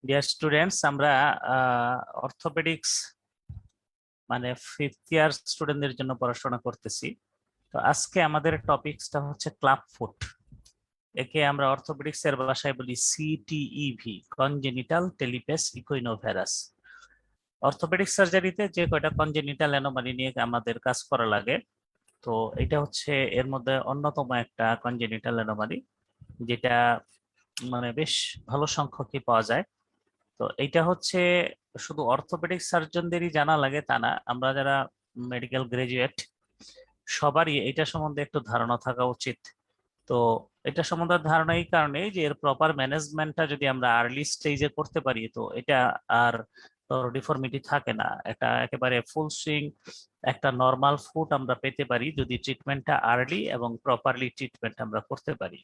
Dear students, আমরা orthopaedics মানে 5th ইয়ার স্টুডেন্টদের জন্য পড়াশোনা করতেছি। তো আজকে আমাদের টপিকসটা হচ্ছে ক্লাব ফুট। একে আমরা অর্থোপেডিক্স এর ভাষায় বলি সিটিইভি, কনজেনিটাল টেলিপেস ইকুইনোভেরাস। অর্থোপেডিক সার্জারিতে যে কয়টা কনজেনিটাল অ্যানোমালি নিয়ে আমাদের কাজ করা লাগে, তো এটা হচ্ছে এর মধ্যে অন্যতম একটা কনজেনিটাল অ্যানোমালি, যেটা মানে বেশ ভালো সংখ্যকই পাওয়া যায়। তো এইটা হচ্ছে শুধু অর্থোপেডিক সার্জনদেরই জানা লাগে তা না, আমরা যারা মেডিকেল গ্রাজুয়েট সবারই এটা সম্বন্ধে একটু ধারণা থাকা উচিত। তো এটা সম্বন্ধে ধারণা এই কারণে যে এর প্রপার ম্যানেজমেন্টটা যদি আমরা আর্লি স্টেজে করতে পারি, তো এটা আর ডিফর্মিটি থাকে না, এটা একেবারে ফুল সুইং একটা নর্মাল ফুট আমরা পেতে পারি যদি ট্রিটমেন্টটা আর্লি এবং প্রপারলি ট্রিটমেন্ট আমরা করতে পারি।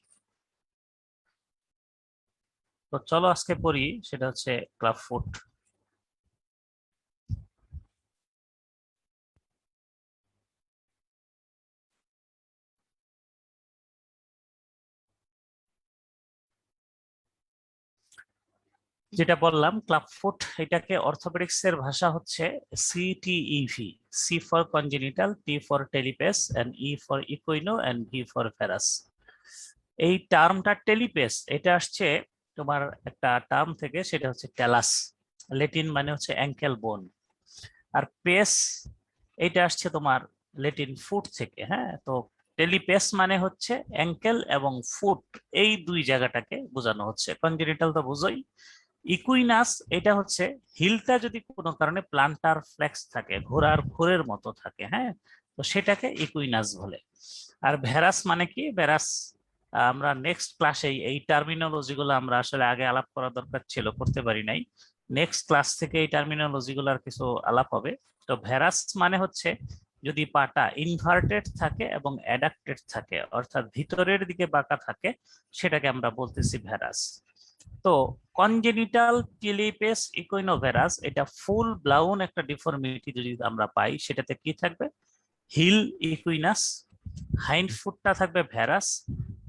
তো চলো আজকে পড়ি, সেটা হচ্ছে ক্লাব ফুট। যেটা বললাম ক্লাব ফুট, এটাকে অর্থোপেডিক্স এর ভাষা হচ্ছে CTEV, C for congenital, T for talipes, and E for equino, and V for varus. এই টার্মটা টেলিপেস, এটা আসছে তোমার একটা টার্ম থেকে, সেটা হচ্ছে টেলাস, লেটিন মানে হচ্ছে অ্যাঙ্কেল বোন। আর পেস এটা আসছে তোমার লেটিন ফুট থেকে। হ্যাঁ, তো টেলিপেস মানে হচ্ছে অ্যাঙ্কেল এবং ফুট, এই দুই জায়গাটাকে বোঝানো হচ্ছে। কনজেনিটাল তো বুঝোই। ইকুইনাস এটা হচ্ছে হিলটা যদি কোনো কারণে প্লান্টার ফ্লেক্স থাকে, ঘোড়ার খুরের মতো থাকে, হ্যাঁ, তো সেটাকে ইকুইনাস বলে। আর ভেরাস মানে কি? ভেরাস আমরা নেক্সট ক্লাসে এই টার্মিনোলজি গুলো আমরা আসলে আগে আলাপ করা দরকার ছিল, করতে পারি নাই। নেক্সট ক্লাস থেকে এই টার্মিনোলজি গুলোর কিছু আলাপ হবে। তো ভেরাস মানে হচ্ছে যদি পাটা ইনভার্টেড থাকে এবং অ্যাডাক্টেড থাকে, অর্থাৎ ভিতরের দিকে বাঁকা থাকে, সেটাকে আমরা বলতেছি ভেরাস। তো কনজেনিটাল টেলিপেস ইকুইনোভেরাস এটা ফুল ব্লাউন একটা ডিফর্মিটি যদি আমরা পাই, সেটাতে কি থাকবে? হিল ইকুইনাস, হাইন্ড ফুটটা থাকবে ভেরাস,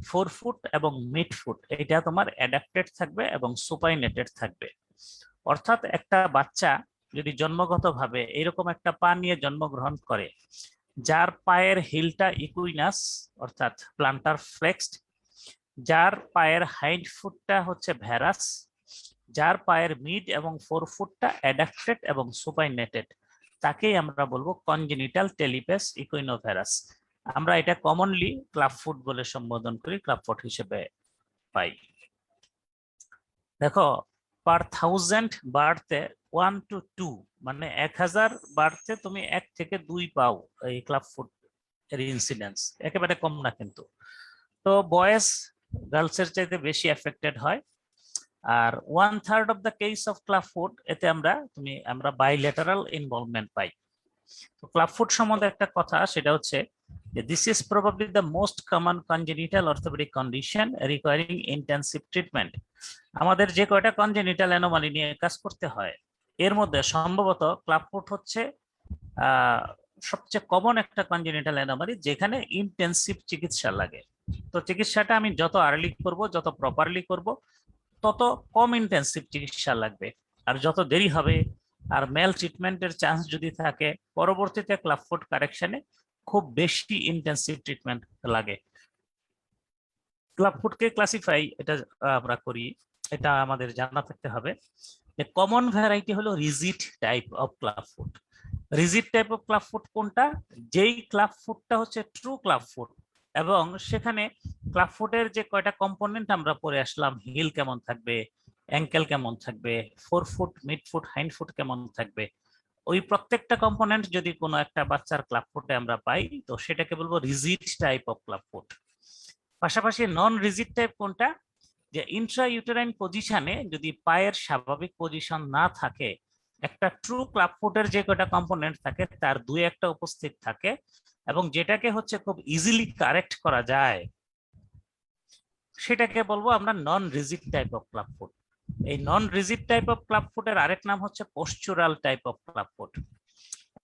ফোর ফুট এবং মিড ফুট এটা তোমার অ্যাডাপ্টেড থাকবে এবং সুপাইনেটেড থাকবে। অর্থাৎ একটা বাচ্চা যদি জন্মগতভাবে এরকম একটা পা নিয়ে জন্মগ্রহণ করে, যার পায়ের হিলটা ইকুইনাস অর্থাৎ প্লান্টার ফ্লেক্সড, যার পায়ের হাইন্ড ফুটটা হচ্ছে ভেরাস, যার পায়ের মিড এবং ফোর ফুটটা অ্যাডাক্টেড এবং সুপাইনেটেড, তাকেই আমরা বলবো কনজেনিটাল টেলিপেস ইকুইনোভেরাস। আমরা এটা কমনলি ক্লাব ফুট বলে সম্বোধন করি, ক্লাব ফুট হিসেবে পাই। দেখো, পার 1000 বার্থে 1 to 2, মানে 1000 বার্থে তুমি 1 থেকে 2 পাও এই ক্লাব ফুট এর ইনসিডেন্স, একেবারে কম না কিন্তু। তো বয়েজ গার্লসের চাইতে বেশি এফেক্টেড হয়। আর 1/3 of the case of club foot, এতে আমরা বাইলেটারাল ইনভলভমেন্ট পাই। তো ক্লাব ফুট সম্বন্ধে একটা কথা, সেটা হচ্ছে যে this is probably the most common congenital orthopaedic condition recurring intensive treatment. আমাদের যে কয়টা কনজেনিটাল অ্যানোমালি নিয়ে কাজ করতে হয়, এর মধ্যে সম্ভবত ক্লাব ফুট হচ্ছে সবচেয়ে কমন একটা কনজেনিটাল অ্যানোমালি যেখানে ইন্টেন্সিভ চিকিৎসা লাগে। তো চিকিৎসাটা আমি যত আর্লি করব, যত প্রপারলি করব, তত কম ইন্টেন্সিভ চিকিৎসা লাগবে। আর যত দেরি হবে আর মেল ট্রিটমেন্টের চান্স যদি থাকে, পরবর্তীতে ক্লাব ফুট কারেকশনে খুব বেশি ইন্টেন্সিভ ট্রিটমেন্ট লাগে। ক্লাব ফুটকে ক্লাসিফাই এটা আমরা করি, এটা আমাদের জানা থাকতে হবে। কমন ভ্যারাইটি হলো rigid type of club foot. Rigid type of club foot কোনটা? যেই ক্লাব ফুটটা হচ্ছে ট্রু ক্লাব ফুট, এবং সেখানে ক্লাব ফুটের যে কয়টা কম্পোনেন্ট আমরা পড়ে আসলাম, হিল কেমন থাকবে, অ্যাঙ্কেল কেমন থাকবে, four foot, mid foot, hind foot কেমন থাকবে, ওই প্রত্যেকটা কম্পোনেন্ট যদি কোনো একটা বাচ্চার ক্লাব ফুটে আমরা পাই, তো সেটাকে বলবো rigid type of club foot. পাশাপাশি নন রিজিড টাইপ কোনটা? যে ইন্ট্রা ইউটেরাইন পজিশনে যদি পায়ের স্বাভাবিক পজিশন না থাকে, একটা ট্রু ক্লাব ফুটের যে কয়টা কম্পোনেন্ট থাকে তার দুই একটা উপস্থিত থাকে, এবং যেটাকে হচ্ছে খুব ইজিলি কারেক্ট করা যায়, সেটাকে বলবো আমরা non rigid type of club foot. এই non rigid type of club ফুটের আরেক নাম হচ্ছে postural type of club foot.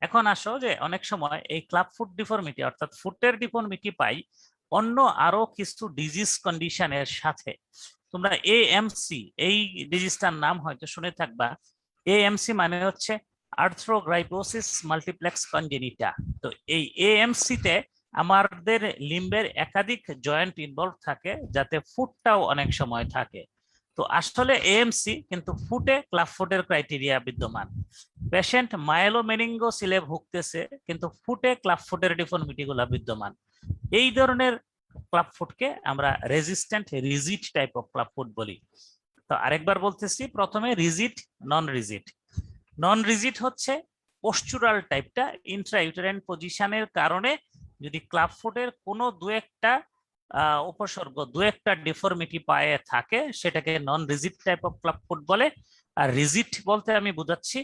এখন আসো যে অনেক সময় এই ক্লাব ফুট ডিফর্মিটি অর্থাৎ ফুটের ডিফর্মিটি পাই অন্য আরো কিছু ডিজিজ কন্ডিশনের সাথে। তোমরা এএমসি এই ডিজিজটার নাম হয়তো শুনে থাকবা। এএমসি মানে হচ্ছে আর্থ্রোগ্রাইপোসিস মাল্টিপ্লেক্স কনজেনিটা। তো এই এএমসি তে আমাদের লিম্বের একাধিক জয়েন্ট ইনভলভ থাকে, যাতে ফুটটাও অনেক সময় থাকে। তো আসলে এএমসি কিন্তু ফুটে ক্লাবফুটের ক্রাইটেরিয়া বিদ্যমান। পেশেন্ট মায়োলোমেনিঙ্গোসিলে ভুগতেছে কিন্তু ফুটে ক্লাবফুটের ডিফর্মিটি গুলা বিদ্যমান। এই ধরনের ক্লাবফুটকে আমরা resistant rigid type of clubfoot বলি। তো আরেকবার বলতেছি, প্রথমে রিজিড, নন রিজিড। নন রিজিড হচ্ছে পোস্চুরাল টাইপটা, ইন্ট্রাইউটেরাইন পজিশনের কারণে যদি ক্লাবফুটের কোনো দু একটা উপসর্গ, দু একটা ডিফর্মিটি পায়ে থাকে, সেটাকে non rigid type of clubfoot বলে। আর রিজিড বলতে আমি বুঝাচ্ছি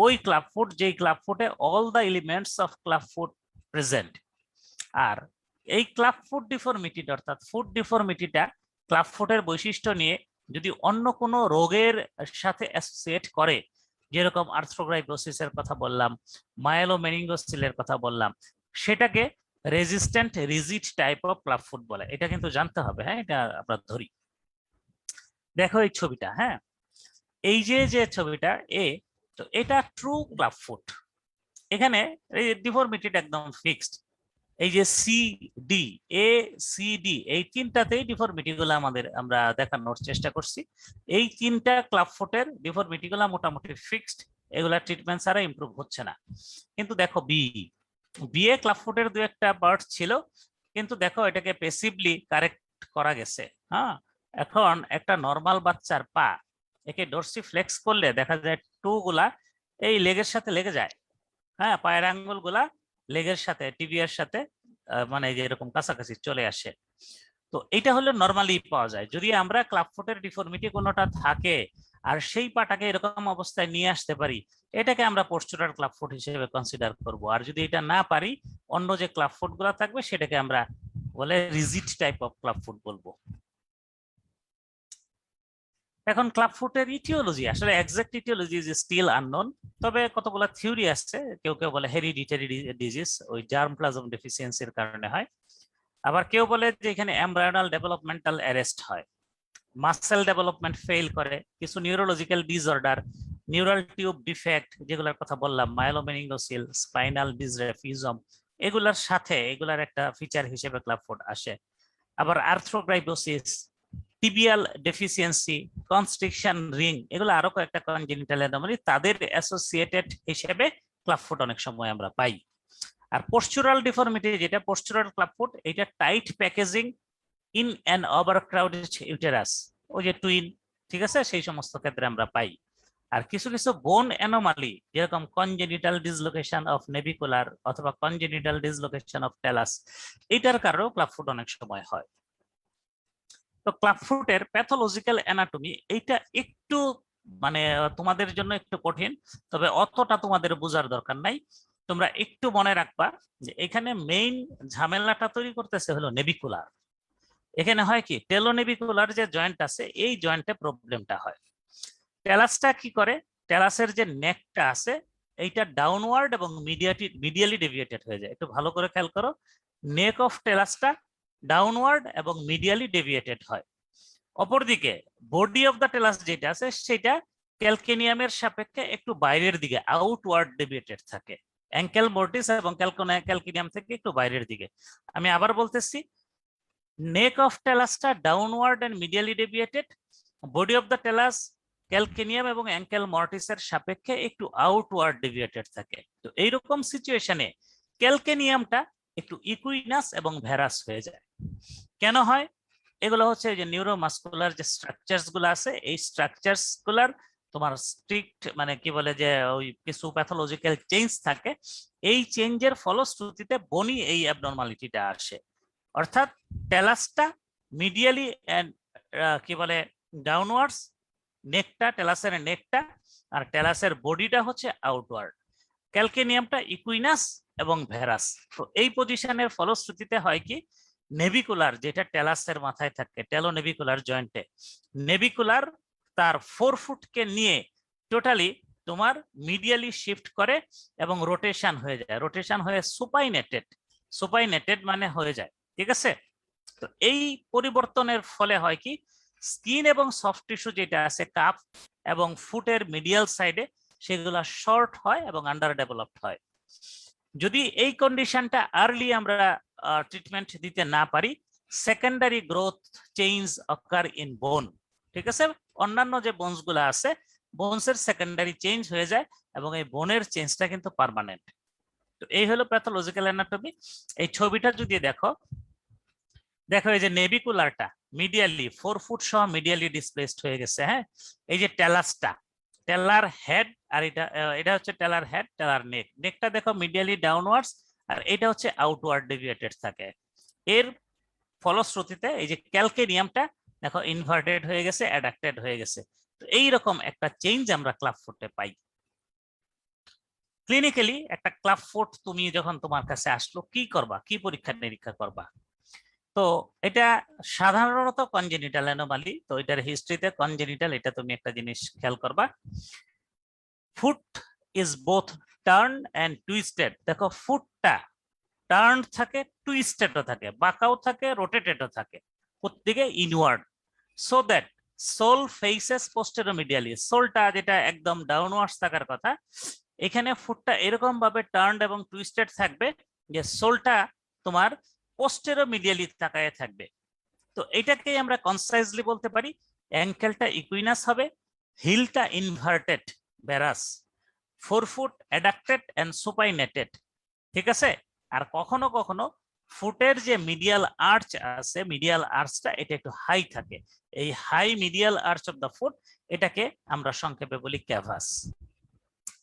ওই ক্লাবফুট যেই ক্লাবফুটে all the elements of clubfoot present. আর এই ক্লাবফুট ডিফর্মিটিটা অর্থাৎ ফুট ডিফর্মিটিটা ক্লাবফুটের বৈশিষ্ট্য নিয়ে যদি অন্য কোনো রোগের সাথে অ্যাসোসিয়েট করে, যেরকম আর্থ্রোগ্রাইপোসিসের কথা বললাম, মায়োলোমেনিঙ্গোসিলের কথা বললাম, সেটাকে resistant rigid type of clubfoot বলে। এটা কিন্তু জানতে হবে। হ্যাঁ, এটা আমরা ধরি। দেখো এই ছবিটা, হ্যাঁ, এই যে ছবিটা এ, তো এটা ট্রু ক্লাবফুট। এখানে এই ডিফর্মিটিটা একদম ফিক্সড। এই যে C D, A C D, এই তিনটাতেই ডিফর্মিটি গুলো আমরা দেখানোর চেষ্টা করছি। এই তিনটা ক্লাবফুটের ডিফর্মিটি গুলো মোটামুটি ফিক্সড, এগুলা ট্রিটমেন্ট ছাড়া ইমপ্রুভ হচ্ছে না। কিন্তু দেখো বিএ ক্লাবফুটের দু একটা পার্ট ছিল, কিন্তু দেখো এটাকে প্যাসিভলি কারেক্ট করা গেছে। হ্যাঁ, এখন একটা নর্মাল বাচ্চার পা, একে ডরসি ফ্লেক্স করলে দেখা যায় টু গুলা এই লেগের সাথে লেগে যায়। হ্যাঁ, পায়ের আঙ্গুল গুলা লেগের সাথে, টিবিয়ার সাথে মানে যে এরকম কাছাকাছি চলে আসে। তো এটা হলো নর্মালি পাওয়া যায়। যদি আমরা ক্লাবফুটের ডিফর্মিটি কোনোটা থাকে আর সেই পাটাকে এরকম অবস্থায় নিয়ে আসতে পারি, এটাকে আমরা পোস্চুরাল ক্লাবফুট হিসেবে কনসিডার করব। আর যদি এটা না পারি, অন্য যে ক্লাবফুট গুলা থাকবে সেটাকে আমরা বলে রিজিড টাইপ অফ ক্লাবফুট বলবো। এখন ক্লাবফুটের ইটিওলজি, আসলে exact aetiology is still unknown. তবে কতগুলো থিওরি আছে। কেউ কেউ বলে হেরিডিটারি ডিজিজ, ওই জার্মপ্লাজম ডেফিসিয়েন্সির কারণে হয়। আবার কেউ বলে যে এখানে এমব্রায়োনাল ডেভেলপমেন্টাল অ্যারেস্ট হয়, মাসেল ডেভেলপমেন্ট ফেল করে, কিছু neurological disorder, neural tube defect যেগুলোর কথা বললাম, মায়োলোমেনিঙ্গোসিল, স্পাইনাল ডিসরেফিউজম, এগুলার সাথে এগুলার একটা ফিচার হিসেবে ক্লাবফুট আসে। আবার arthrogryposis, tibial deficiency, constriction ring, এগুলো আরো কয়েকটা কনজেনিটাল অ্যানোমালি, তাদের অ্যাসোসিয়েটেড হিসেবে ক্লাবফুট অনেক সময় আমরা পাই। আর পোস্চুরাল ডিফর্মিটি, যেটা পোস্চুরাল ক্লাবফুট, এটা tight packaging in an overcrowded uterus, ওই যে টুইন, ঠিক আছে, সেই সমস্ত ক্ষেত্রে আমরা পাই। আর কিছু কিছু বোন অ্যানোমালি, যেরকম কনজেনিটাল ডিসলোকেশন অফ নেভিকুলার অথবা কনজেনিটাল ডিসলোকেশন অফ টেলাস, এটার কারণেও ক্লাবফুট অনেক সময় হয়। তো ক্লাবফুটের প্যাথোলজিক্যাল অ্যানাটমি, এইটা একটু মানে তোমাদের জন্য একটু কঠিন, তবে অতটা তোমাদের বোঝার দরকার নাই। তোমরা একটু মনে রাখবা যে এখানে মেইন ঝামেলাটা তৈরি করতেছে হলো নেভিকুলার। এখানে হয় কি, টেলোনেভিকুলার যে জয়েন্ট আছে, এই জয়েন্টে প্রবলেমটা হয়। টেলাসটা কি করে, টেলাসের যে নেকটা আছে, এইটা ডাউনওয়ার্ড এবং মিডিয়ালি ডেভিয়েটেড হয়ে যায়। একটু ভালো করে খেয়াল করো, নেক অফ টেলাসটা ডাউনওয়ার্ড এবং মিডিয়ালি ডেভিয়েটেড হয়। অপরদিকে বডি অফ দ্য টেলাস যেটা আছে, সেটা ক্যালকেনিয়ামের সাপেক্ষে একটু বাইরের দিকে আউটওয়ার্ড ডেভিয়েটেড থাকে। অ্যাঙ্কেল মর্টিস এবং ক্যালকেনিয়াম থেকে একটু বাইরের দিকে। আমি আবার বলতেছি, নেক অফ টেলাসটা downward and medially deviated, body of the talus calcaneum এবং অ্যাঙ্কেল মর্টিসের সাপেক্ষে একটু আউটওয়ার্ড ডেভিয়েটেড থাকে। তো এইরকম সিচুয়েশনে ক্যালকেনিয়ামটা একটু ইকুইনাস এবং ভ্যারাস হয়ে যায়। কেন হয়? এগুলো হচ্ছে যে নিউরোমাস্কুলার যে স্ট্রাকচারস গুলো আছে, এই স্ট্রাকচারস গুলার তোমার স্ট্রিক্ট মানে কি বলে যে ওই কিছু প্যাথোলজিক্যাল চেঞ্জ থাকে, এই চেঞ্জের ফলশ্রুতিতে বনি এই অ্যাবনর্মালিটিটা আসে। অর্থাৎ টেলাসটা মিডিয়ালি এন্ড কি বলে ডাউনওয়ার্ডস, নেকটা টেলাসের নেকটা, আর টেলাসের বডিটা হচ্ছে আউটওয়ার্ড। ক্যালকেনিয়ামটা ইকুইনাস এবং ভেরাস। তো এই পজিশনের ফলশ্রুতিতে হয় কি, নেভিকুলার যেটা টেলাসের মাথায় থাকে, টেলোনেভিকুলার জয়েন্টে, নেভিকুলার তার 4 ফুটকে নিয়ে টোটালি তোমার মিডিয়ালি শিফট করে এবং রোটেশন হয়ে যায়। রোটেশন হয়ে সুপাইনেটেড, সুপাইনেটেড মানে হয়ে যায়, ঠিক আছে। তো এই পরিবর্তনের ফলে হয় কি, স্কিন এবং সফট টিস্যু যেটা আছে কাফ এবং ফুটের মিডিয়াল সাইডে সেগুলো শর্ট হয় এবং আন্ডার ডেভেলপড হয়। যদি এই কন্ডিশনটা আর্লি আমরা ট্রিটমেন্ট দিতে না পারি, secondary growth change occur in বোন, ঠিক আছে, অন্যান্য যে বোনস গুলো আছে বোনসের সেকেন্ডারি চেঞ্জ হয়ে যায় এবং এই বোনের চেঞ্জটা কিন্তু পার্মানেন্ট। তো এই হলো প্যাথোলজিক্যাল অ্যানাটমি। এই ছবিটা যদি দেখো, দেখো এই যে নেভিকুলারটা মিডিয়ালি 4 ফুট সহ মিডিয়ালি ডিসপ্লেসড হয়ে গেছে। হ্যাঁ, এই যে টেলাসটা, টেলার হেড, আর এটা হচ্ছে টেলার হেড, টেলার নেক, নেকটা দেখো মিডিয়ালি ডাউনওয়ার্ডস আর এটা হচ্ছে আউটওয়ার্ড ডেভিয়েটেড থাকে। এর ফলশ্রুতিতে এই যে ক্যালকেনিয়ামটা দেখো ইনভার্টেড হয়ে গেছে, অ্যাডাক্টেড হয়ে গেছে। তো এইরকম একটা চেঞ্জ আমরা ক্লাব ফুটে পাই। ক্লিনিক্যালি একটা ক্লাব ফুট তুমি যখন তোমার কাছে আসলো কি করবা, কি পরীক্ষা নিরীক্ষা করবা? তো এটা সাধারণত কনজেনিটাল অ্যানোমালি। তো এটার হিস্ট্রিতে কনজেনিটাল, এটা তুমি একটা জিনিস খেয়াল করবা, foot is both turn and twisted. দেখো ফুটটা টার্ন থাকে, টুইস্টেডও থাকে, বাঁকাও থাকে, রোটেটেডও থাকে, প্রত্যেকে inward, so that sole faces posteromedially. সোলটা যেটা একদম ডাউনওয়ার্ডস থাকার কথা, এখানে ফুটটা এরকম ভাবে টার্ন এবং টুইস্টেড থাকবে যে সোলটা তোমার পোস্টেরোমিডিয়ালি তাকায় থাকবে। তো এটাকে আমরা কনসাইজলি বলতে পারি অ্যাঙ্কেলটা ইকুইনাস হবে, হিলটা inverted varus, forefoot adducted and supinated, ঠিক আছে। আর কখনো কখনো ফুটের যে মিডিয়াল আর্চ আছে, মিডিয়াল আর্চটা এটা একটু হাই থাকে, এই high medial arch of the foot এটাকে আমরা সংক্ষেপে বলি ক্যাভাস।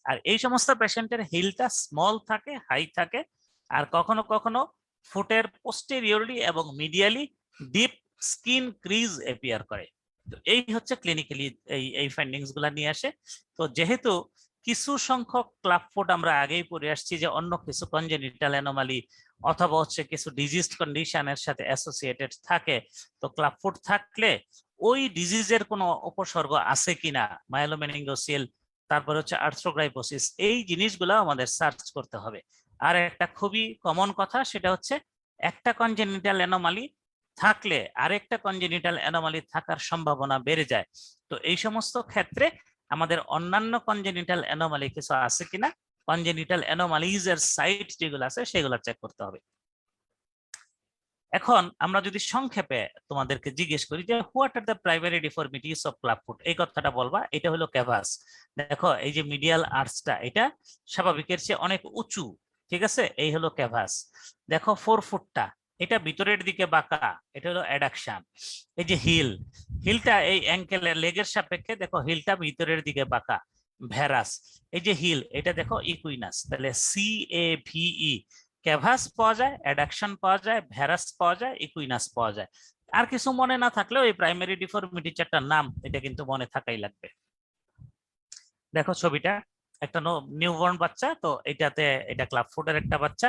আর এই সমস্ত পেশেন্টের হিলটা স্মল থাকে, হাই থাকে, আর কখনো কখনো ফুটের পোস্টেরিয়রলি এবং medially deep skin crease appear করে। তো এই হচ্ছে ক্লিনিক্যালি এই ফাইন্ডিংস গুলা নিয়ে আসে। তো যেহেতু কিছু সংখ্যক ক্লাব ফুট আমরা আগেই পড়ে আসছি যে অন্য কিছু কনজেনিটাল অ্যানোমালি অথবা হচ্ছে কিছু ডিজিজ কন্ডিশনের সাথে অ্যাসোসিয়েটেড থাকে, তো ক্লাব ফুট থাকলে ওই ডিজিজের কোনো উপসর্গ আছে কিনা, মাইলোমেনিঙ্গোসিল, তারপর হচ্ছে আর্থ্রোগ্রাইপোসিস, এই জিনিসগুলো আমাদের সার্চ করতে হবে। আর একটা খুবই কমন কথা সেটা হচ্ছে একটা কনজেনিটাল অ্যানোমালি থাকলে আরেকটা কনজেনিটাল অ্যানোমালি থাকার সম্ভাবনা বেড়ে যায়। তো এই সমস্ত ক্ষেত্রে আমাদের অন্যান্য কনজেনিটাল অ্যানোমালি কিছু আছে কিনা, কনজেনিটাল অ্যানোমালিজ এর সাইট যেগুলো আছে সেগুলো চেক করতে হবে। এখন আমরা যদি সংক্ষেপে তোমাদেরকে জিজ্ঞেস করি যে what are the primary deformities of club foot, এই কথাটা বলবা, এটা হলো ক্যাভাস। দেখো এই যে মিডিয়াল আর্চটা এটা স্বাভাবিকের চেয়ে অনেক উঁচু, ঠিক আছে, এই হলো ক্যাভাস। দেখো 4 ফুটটা এটা ভিতরের দিকে বাঁকা, এটা হলো অ্যাডাকশন। এই যে হিল, হিলটা এই অ্যাঙ্কেলের লেগের সাপেক্ষে দেখো হিলটা ভিতরের দিকে বাঁকা, ভ্যারাস। এই যে হিল এটা দেখো ইকুইনাস, তাহলে CAVE, ক্যাভাস পাওয়া যায়, অ্যাডাকশন পাওয়া যায়, ভ্যারাস পাওয়া যায়, ইকুইনাস পাওয়া যায়। আর কিছু মনে না থাকলেও এই প্রাইমারি ডিফরমিটি চারটার নাম এটা কিন্তু মনে থাকাই লাগবে। দেখো ছবিটা, একটা নিউবর্ন বাচ্চা, তো এটাতে এটা ক্লাব ফুটের একটা বাচ্চা,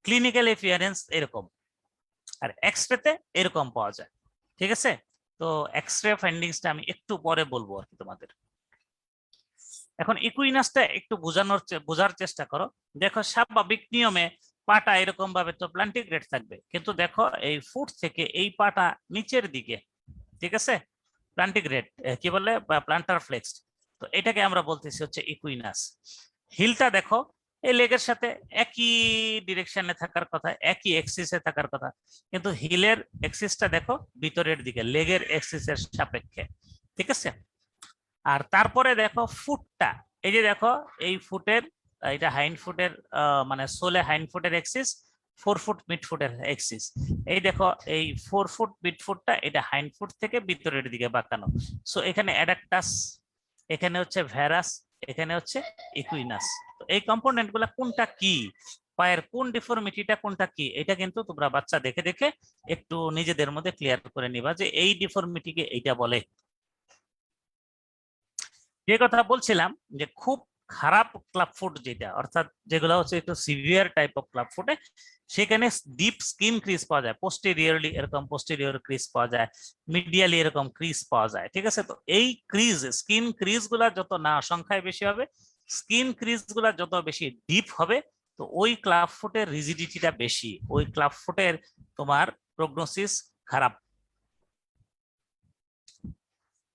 ক্লিনিক্যাল এপিয়ারেন্স এরকম, আর এক্সরেতে এরকম পাওয়া যায়, ঠিক আছে। তো এক্সরে ফাইন্ডিংসটা আমি একটু পরে বলবো আর কি তোমাদের। এখন ইকুইনাসটা একটু বোঝার চেষ্টা করো। দেখো স্বাভাবিক নিয়মে পাটা এরকম ভাবে তো প্লান্টিগ্রেড থাকবে, কিন্তু দেখো এই ফুট থেকে এই পাটা নিচের দিকে, ঠিক আছে, প্লান্টিগ্রেড কি বলে, প্লান্টার ফ্লেক্সড। তো এটাকে আমরা বলতেছি হচ্ছে ইকুইনাস। হিলটা দেখো এই লেগের সাথে একই ডিরেকশনে থাকার কথা, একই এক্সিসে থাকার কথা, কিন্তু হিলের এক্সিসটা দেখো ভিতরের দিকে, লেগের এক্সিসের সাপেক্ষে, ঠিক আছে। আর তারপরে দেখো ফুটটা, এই যে দেখো এই ফুটের, এটা হাইন্ড ফুটের মানে সোলে হাইন্ড ফুটের এক্সিস, 4 ফুট মিড ফুটের এক্সিস। এই দেখো এই 4 ফুট মিড ফুটটা এটা হাইন্ড ফুট থেকে ভিতরের দিকে বাঁকানো। সো এখানে অ্যাডাক্টাস, এখানে হচ্ছে ভ্যারাস, এখানে হচ্ছে ইকুইনাস। তো এই কম্পোনেন্ট গুলা কোনটা কি, পায়ের কোন ডিফর্মিটিটা কোনটা কি, এটা কিন্তু তোমরা বাচ্চা দেখে দেখে একটু নিজেদের মধ্যে ক্লিয়ার করে নিবা যে এই ডিফর্মিটিকে এইটা বলে। যে কথা বলছিলাম যে খুব খারাপ ক্লাব ফুট যেটা, অর্থাৎ যেগুলো হচ্ছে একটু সিভিয়ার টাইপ অফ ক্লাব ফুটে, সেখানে ডিপ স্কিন ক্রিজ পাওয়া যায়, পোস্টেরিয়রলি এরকম পোস্টেরিয়র ক্রিজ পাওয়া যায়, মিডিয়ালি এরকম ক্রিজ পাওয়া যায়, ঠিক আছে। তো এই ক্রিজ, স্কিন ক্রিজ গুলা যত না সংখ্যায় বেশি হবে, স্কিন ক্রিজ গুলা যত বেশি ডিপ হবে, তো ওই ক্লাব ফুটের রিজিডিটিটা বেশি, ওই ক্লাব ফুটের তোমার প্রগনোসিস খারাপ।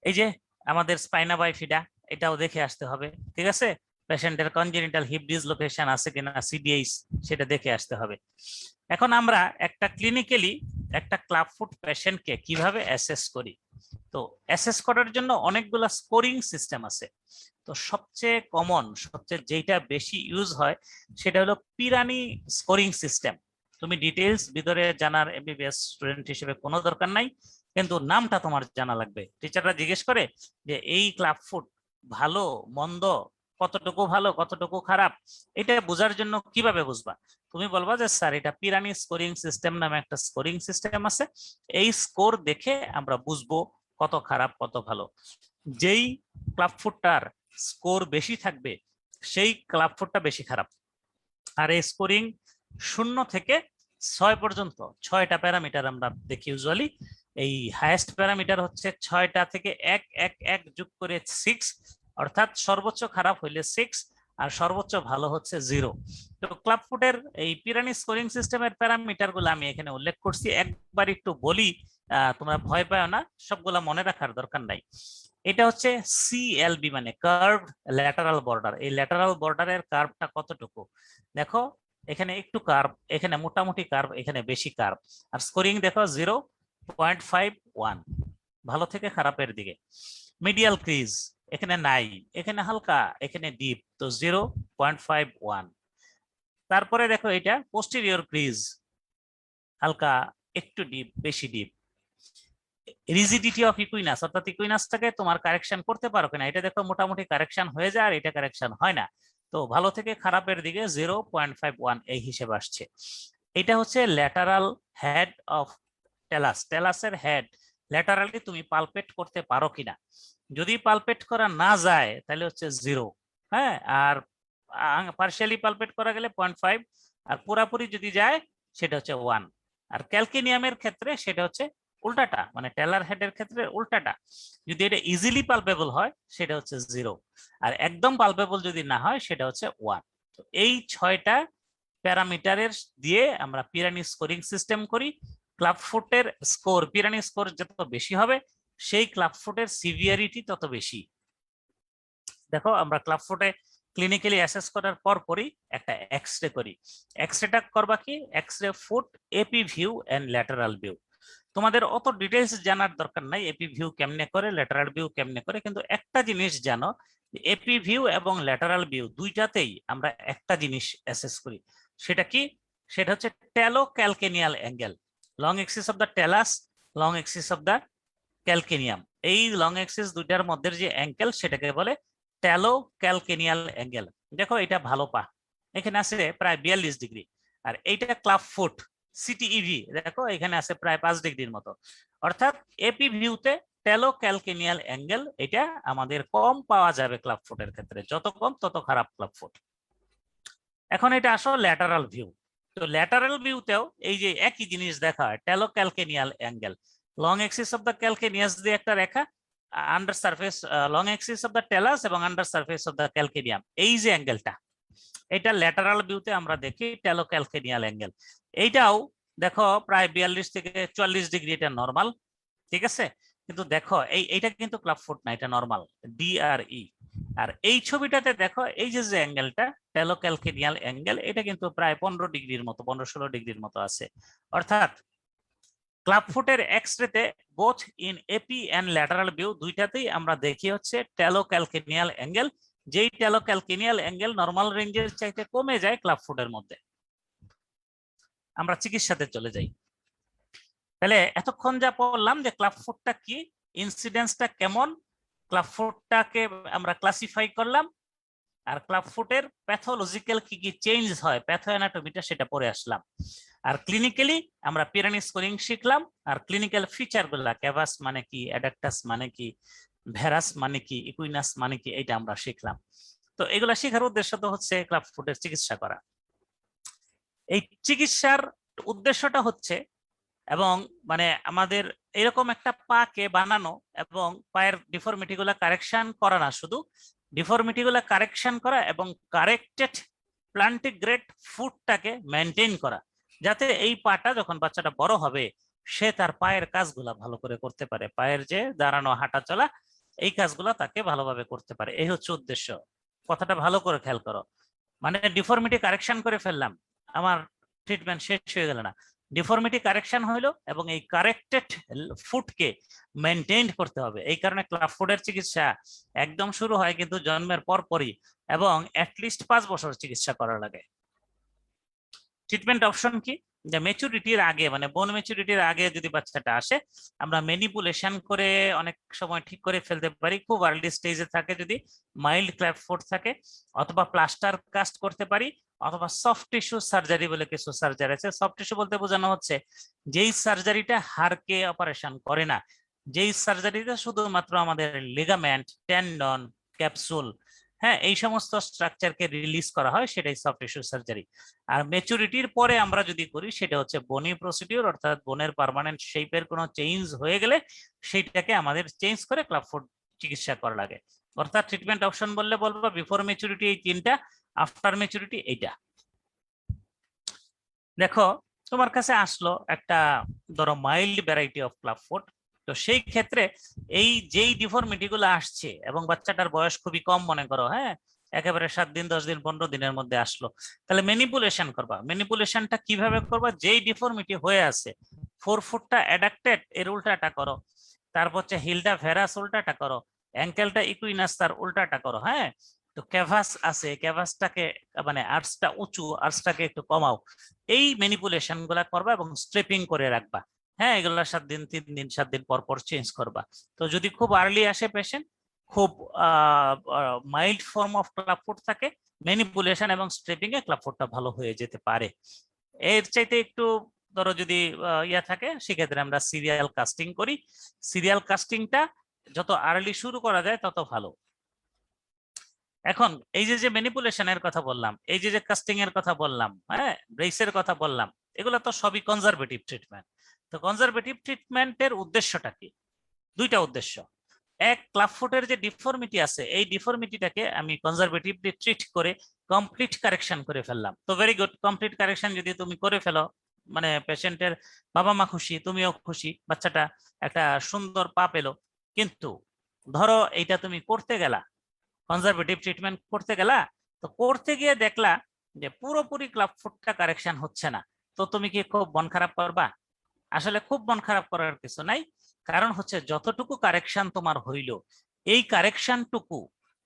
এই যে আমাদের স্পাইনা বাইফিডা, এটাও দেখে আসতে হবে, ঠিক আছে। পেশেন্টের কনজেনিটাল হিপ ডিসলোকেশন আছে কিনা, সিডিএইচ, সেটা দেখে আসতে হবে। এখন আমরা একটা ক্লিনিক্যালি একটা ক্লাব ফুট পেশেন্টকে কিভাবে অ্যাসেস করি। তো অ্যাসেস করার জন্য অনেকগুলো স্কোরিং সিস্টেম আছে। তো সবচেয়ে কমন, সবচেয়ে যেটা বেশি ইউজ হয় সেটা হলো পিরানি স্কোরিং সিস্টেম। তুমি ডিটেইলস ভিতরে জানার এমবিবিএস স্টুডেন্ট হিসেবে কোনো দরকার নাই, কিন্তু নামটা তোমার জানা লাগবে। টিচাররা জিজ্ঞেস করে যে এই ক্লাব ফুট ভালো মন্দ, কতটুকু ভালো কতটুকু খারাপ, এটা বোঝার জন্য কিভাবে বুঝবা? তুমি বলবা যে স্যার এটা পিরানি স্কোরিং সিস্টেম নামে একটা স্কোরিং সিস্টেম আছে, এই স্কোর দেখে আমরা বুঝবো কত খারাপ কত ভালো। যেই ক্লাব ফুটটার স্কোর বেশি থাকবে সেই ক্লাব ফুটটা বেশি খারাপ। আর এই স্কোরিং 0 থেকে 6 পর্যন্ত 6টা প্যারামিটার আমরা দেখি ইউজুয়ালি। এই হাইয়েস্ট প্যারামিটার হচ্ছে 6টা থেকে 1 1 1 যোগ করে 6, অর্থাৎ সর্বোচ্চ খারাপ হইলে 6 আর সর্বোচ্চ ভালো হচ্ছে 0। তো ক্লাব ফুটের এই পিরানি স্কোরিং সিস্টেমের প্যারামিটার গুলো আমি এখানে উল্লেখ করছি, একবার একটু বলি, তোমরা ভয় পাও না, সবগুলা মনে রাখার দরকার নাই। এটা হচ্ছে সিএলবি মানে কার্ভ ল্যাটারাল বর্ডার। এই ল্যাটারাল বর্ডারের কার্ভটা কতটুকু দেখো, এখানে একটু কার্ভ, এখানে মোটামুটি কার্ভ, এখানে বেশি কার্ভ। আর স্কোরিং দেখো 0.51, ভালো থেকে খারাপের দিকে। মিডিয়াল ক্রিজ এখানে নাই, এখানে হালকা, এখানে ডিপ, তো 0.51। তারপরে দেখো এটা পোস্টেরিয়র ক্রিজ, হালকা, একটু ডিপ, বেশি ডিপ। রিজিডিটি অফ ইকুইনাস, অর্থাৎ ইকুইনাসটাকে তোমার কারেকশন করতে পারো কিনা, এটা দেখো মোটামুটি কারেকশন হয়ে যায় আর এটা কারেকশন হয় না। তো ভালো থেকে খারাপের দিকে 0.51 এই হিসেবে আসছে। এটা হচ্ছে ল্যাটারাল হেড অফ টেলাস, টেলাসের হেড ল্যাটারালি তুমি পালপেট করতে পারো কিনা। যদি পালপেট করা না যায় তাহলে হচ্ছে 0, হ্যাঁ, আর পার্শিয়ালি পালপেট করা গেলে 0.5, আর পুরাপুরি যদি যায় সেটা হচ্ছে 1। আর ক্যালকেনিয়ামের ক্ষেত্রে সেটা হচ্ছে উল্টাটা, মানে টেলার হেডের ক্ষেত্রে উল্টাটা। যদি এটা ইজিলি পালপেবল হয় সেটা হচ্ছে 0, আর একদম পালপেবল যদি না হয় সেটা হচ্ছে 1। তো এই 6টা প্যারামিটারের দিয়ে আমরা পিরানি স্কোরিং সিস্টেম করি। ক্লাব ফুটের স্কোর, পিরানি স্কোর যত বেশি হবে সেই ক্লাব ফুটের সিভিয়ারিটি তত বেশি। দেখো আমরা ক্লাব ফুটে ক্লিনিক্যালি অ্যাসেস করার পর পরই একটা এক্সরে করি। এক্সরেটা করবা কি, x-ray foot AP view and lateral view. তোমাদের অত ডিটেইলস জানার দরকার নাই এপি ভিউ কেমনে করে, ল্যাটারাল ভিউ কেমনে করে, কিন্তু একটা জিনিস জানো, এপি ভিউ এবং ল্যাটারাল ভিউ দুইটাতেই আমরা একটা জিনিস অ্যাসেস করি। সেটা কি, সেটা হচ্ছে talo calcaneal angle, long axis of the talus, long axis of the calcaneum. এই লং এক্সিস দুইটার মধ্যে যে অ্যাঙ্গেল সেটাকে বলে টেলো ক্যালকেনিয়াল অ্যাঙ্গেল। দেখো এটা ভালো পা, এখানে আছে প্রায় 42 ডিগ্রি, আর এইটা ক্লাব ফুট সিটিইভি, দেখো এখানে আছে প্রায় 5 ডিগ্রির মতো। অর্থাৎ এপি ভিউতে টেলো ক্যালকেনিয়াল অ্যাঙ্গেল এটা আমাদের কম পাওয়া যাবে ক্লাব ফুটের ক্ষেত্রে, যত কম তত খারাপ ক্লাব ফুট। এখন এটা আসলে ল্যাটারাল ভিউ। তো ল্যাটারাল ভিউতেও এই যে একই জিনিস দেখা হয়, talo calcaneal angle, long axis of the calcaneus দিয়ে একটা রেখা, under surface long axis of the talus এবং under surface of the calcaneum, এই যে অ্যাঙ্গেলটা, এটা ল্যাটারাল ভিউতে আমরা দেখি টেলো ক্যালকেনিয়াল অ্যাঙ্গেল। এইটাও দেখো প্রায় 42 থেকে 44 ডিগ্রি, এটা নরমাল, ঠিক আছে। কিন্তু দেখো এইটা কিন্তু ক্লাব ফুট না, এটা নরমাল ডিআরই। আর এই ছবিটাতে দেখো এই যে যে অ্যাঙ্গেলটা টেলো ক্যালকেনিয়াল অ্যাঙ্গেল, এটা কিন্তু প্রায় 15 ডিগ্রির মতো, 15-16 ডিগ্রির মতো আছে। অর্থাৎ ক্লাব ফুটের এক্সরেতে both in AP and lateral view দুইটাতেই আমরা দেখি হচ্ছে টেলো ক্যালকেনিয়াল অ্যাঙ্গেল, যেই টেলো ক্যালকেনিয়াল অ্যাঙ্গেল নরমাল রেঞ্জের চাইতে কমে যায় ক্লাব ফুটের মধ্যে। আমরা চিকিৎসাতে চলে যাই। তাহলে এতক্ষণ যা বললাম যে ক্লাব ফুটটা কি, ইনসিডেন্সটা কেমন, ক্লাব ফুটটাকে আমরা ক্লাসিফাই করলাম, আর ক্লাব ফুটের প্যাথোলজিক্যাল কি কি চেঞ্জ হয়, প্যাথো অ্যানাটমিটা সেটা পড়ে আসলাম। আর ক্লিনিক্যালি আমরা পিরানি স্কোরিং শিখলাম, আর ক্লিনিক্যাল ফিচার গুলা, ক্যাভাস মানে কি, অ্যাডাক্টাস মানে কি, ভেরাস মানে কি, ইকুইনাস মানে কি, এটা আমরা শিখলাম। তো এগুলা শেখার উদ্দেশ্য তো হচ্ছে ক্লাব ফুটের চিকিৎসা করা। এই চিকিৎসার উদ্দেশ্যটা হচ্ছে, এবং মানে আমাদের এরকম একটা পাকে বানানো এবং পায়ের ডিফর্মিটি গুলা কারেকশন করা না, শুধু ডিফর্মিটি গুলা কারেকশন করা এবং কারেক্টেড প্লান্টিগ্রেড ফুটটাকে মেনটেন করা, যাতে এই পাটা যখন বাচ্চাটা বড় হবে সে তার পায়ের কাজগুলা ভালো করে করতে পারে, পায়ের যে দাঁড়ানো হাঁটা চলা এই কাজগুলো তাকে ভালোভাবে করতে পারে। এই হচ্ছে উদ্দেশ্য। কথাটা ভালো করে খেয়াল করো। মানে ডিফর্মিটি কারেকশন করে ফেললাম, আমার ট্রিটমেন্ট শেষ হয়ে গেল না। ডিফর্মিটি কারেকশন হইলো এবং এই কারেক্টেড ফুটকে মেনটেইন করতে হবে। এই কারণে ক্লাব ফুটের চিকিৎসা একদম শুরু হয় কিন্তু জন্মের পরপরই, এবং অ্যাটলিস্ট 5 বছর চিকিৎসা করা লাগে। ট্রিটমেন্ট অপশন কি? যে ম্যাচুরিটির আগে, মানে বোন ম্যাচুরিটির আগে যদি বাচ্চাটা আসে, আমরা ম্যানিপুলেশন করে অনেক সময় ঠিক করে ফেলতে পারি। খুব আর্লি স্টেজে থাকে যদি মাইল্ড ক্ল্যাপ ফুট থাকে, অথবা প্লাস্টার কাস্ট করতে পারি, অথবা সফট টিস্যু সার্জারি বলে কিছু সার্জারি আছে। সফট টিস্যু বলতে বোঝানো হচ্ছে যেই সার্জারিটা হাড়কে অপারেশন করে না, যেই সার্জারিটা শুধুমাত্র আমাদের লিগামেন্ট, টেন্ডন, ক্যাপসুল, হ্যাঁ, এই সমস্ত স্ট্রাকচারকে রিলিজ করা হয়, সেটাই সফট টিস্যু সার্জারি। আর ম্যাচুরিটির পরে আমরা যদি করি সেটা হচ্ছে বনি প্রসিডিউর, অর্থাৎ বোনের পার্মানেন্ট শেপের কোনো চেঞ্জ হয়ে গেলে সেইটাকে আমাদের চেঞ্জ করে ক্লাব ফুট চিকিৎসা করা লাগে। অর্থাৎ ট্রিটমেন্ট অপশন বললে বলবো বিফোর ম্যাচুরিটি এই 3টা, আফটার ম্যাচুরিটি এইটা। দেখো তোমার কাছে আসলো একটা ধরো mild variety of club foot, তো সেই ক্ষেত্রে এই যেই ডিফর্মিটি গুলো আসছে এবং বাচ্চাটার বয়স খুবই কম, মনে করো হ্যাঁ একেবারে 7 দিন 10 দিন 15 দিনের মধ্যে আসলো, তাহলে ম্যানিপুলেশন করবা। ম্যানিপুলেশনটা কিভাবে করবা? যেই ডিফর্মিটি হয়ে আছে, 4 ফুটটা অ্যাডাক্টেড এর উল্টাটা করো, তারপর হচ্ছে হিলটা ভেরাস উল্টাটা করো, অ্যাঙ্কেলটা ইকুইনাস তার উল্টাটা করো, হ্যাঁ। তো ক্যাভাস আছে, ক্যাভাসটাকে মানে আর্চটা উঁচু, আর্চটাকে একটু কমাও। এই ম্যানিপুলেশন গুলা করবা এবং স্ট্রেপিং করে রাখবা। হ্যাঁ, এগুলা 7 দিন 3 দিন 7 দিন পর পর চেঞ্জ করবা। তো যদি খুব আর্লি আসে পেশেন্ট, খুব mild form of club foot থাকে, ম্যানিপুলেশন এবং স্ট্রেপিং এ ক্লাব ফুটটা ভালো হয়ে যেতে পারে। এর চাইতে একটু ধরো যদি ইয়া থাকে, সেক্ষেত্রে আমরা সিরিয়াল কাস্টিং করি। সিরিয়াল কাস্টিংটা যত আর্লি শুরু করা যায় তত ভালো। এখন এই যে ম্যানিপুলেশনের কথা বললাম, এই যে কাস্টিং এর কথা বললাম, হ্যাঁ ব্রেসের কথা বললাম, এগুলো তো সবই কনজারভেটিভ ট্রিটমেন্ট। তো কনজারভেটিভ ট্রিটমেন্টের উদ্দেশ্যটা কি? 2টা উদ্দেশ্য। এক, ক্লাব ফুটের যে ডিফর্মিটি আছে, এই ডিফর্মিটিটাকে আমি কনজারভেটিভলি ট্রিট করে কমপ্লিট কারেকশন করে ফেললাম। তো ভেরি গুড, কমপ্লিট কারেকশন যদি তুমি করে ফেলো, মানে পেশেন্টের বাবা মা খুশি, তুমিও খুশি, বাচ্চাটা একটা সুন্দর পা পেলো। কিন্তু ধরো এইটা তুমি করতে গেলা, কনজারভেটিভ ট্রিটমেন্ট করতে গেলা, তো করতে গিয়ে দেখলা যে পুরোপুরি ক্লাব ফুটটা কারেকশন হচ্ছে না, তো তুমি কি খুব মন খারাপ করবা? আসলে খুব মন খারাপ করার কিছু নাই। কারণ হচ্ছে যতটুকু কারেকশন তোমার হইল, এই কারেকশনটুকু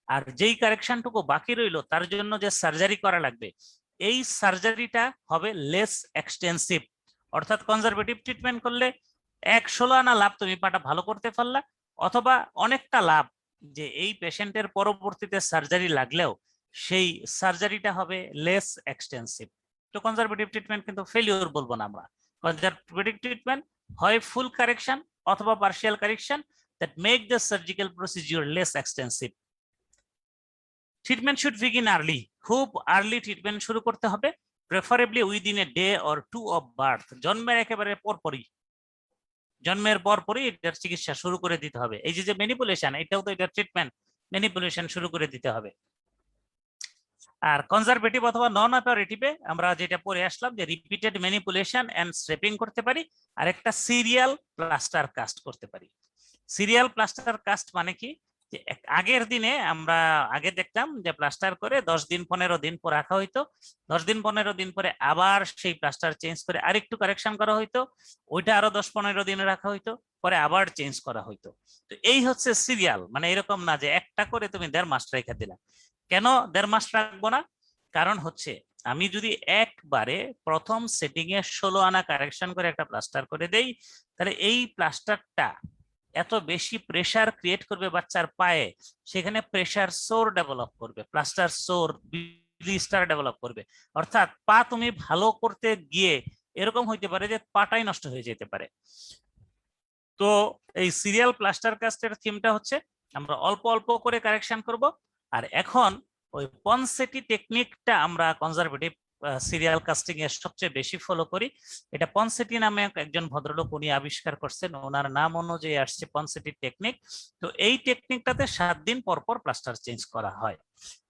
আর যেই কারেকশনটুকু বাকি রইলো তার জন্য যে সার্জারি করা লাগবে, এই সার্জারিটা হবে লেস এক্সটেন্সিভ। অর্থাৎ কনজারভেটিভ ট্রিটমেন্ট করলে 1/16 আনা লাভ তুমি পাটা ভালো করতে পারলা, অথবা অনেকটা লাভ যে এই পেশেন্টের পরবর্তীতে সার্জারি লাগলেও সেই সার্জারিটা হবে লেস এক্সটেন্সিভ। তো কনজারভেটিভ ট্রিটমেন্ট কিন্তু ফেলিওর বলবো না আমরা। কনজারভেটিভ ট্রিটমেন্ট হয় ফুল কারেকশন অথবা partial correction that make the surgical procedure less extensive. Treatment should begin early. খুব আর্লি ট্রিটমেন্ট শুরু করতে হবে, preferably within a day or 2 of birth. জন্মের একেবারে পরপরই, জন্মের পরপরই এটার চিকিৎসা শুরু করে দিতে হবে। এই যে ম্যানিপুলেশন, এটাও তো এটা ট্রিটমেন্ট, ম্যানিপুলেশন শুরু করে দিতে হবে। আর কনজারভেটিভ অথবা নন অপারেটিভে আমরা যেটা পড়ে আসলাম যে রিপিটেড ম্যানিপুলেশন এন্ড স্ট্রেপিং করতে পারি, আর একটা সিরিয়াল প্লাস্টার কাস্ট করতে পারি। সিরিয়াল প্লাস্টার কাস্ট মানে কি? যে আগের দিনে আমরা আগে দেখতাম যে প্লাস্টার করে 10 দিন 15 দিন পর রাখা হইতো, 10 দিন 15 দিন পরে আবার সেই প্লাস্টার চেঞ্জ করে আরেকটু কারেকশন করা হইতো, ওইটা আরো 10-15 দিন রাখা হইতো, পরে আবার চেঞ্জ করা হইতো। তো এই হচ্ছে সিরিয়াল, মানে এরকম না যে একটা করে তুমি 1.5 মাস রেখে দিলা। কেন 1.5 মাস রাখবো না? কারণ হচ্ছে আমি যদি একবারে প্রথম সেটিং এ 16 আনা কারেকশন করে একটা প্লাস্টার করে দেই, তাহলে এই প্লাস্টারটা এত বেশি প্রেসার ক্রিয়েট করবে বাচ্চার পায়ে, সেখানে প্রেসার সোর ডেভেলপ করবে, প্লাস্টার সোর ব্লিস্টার ডেভেলপ করবে। অর্থাৎ পা তুমি ভালো করতে গিয়ে এরকম হইতে পারে যে পাটাই নষ্ট হয়ে যেতে পারে। তো এই সিরিয়াল প্লাস্টার কাস্টের থিমটা হচ্ছে আমরা অল্প অল্প করে কারেকশন করব। আর এখন ওই পনসেটি টেকনিকটা আমরা কনজারভেটিভ সিরিয়াল কাস্টিং এর সবচেয়ে বেশি ফলো করি। এটা পনসেটি নামে একজন ভদ্রলোক উনি আবিষ্কার করছেন, ওনার নাম অনুযায়ী আসছে পনসেটি টেকনিক। তো এই টেকনিকটাতে 7 দিন পর পর প্লাস্টার চেঞ্জ করা হয়।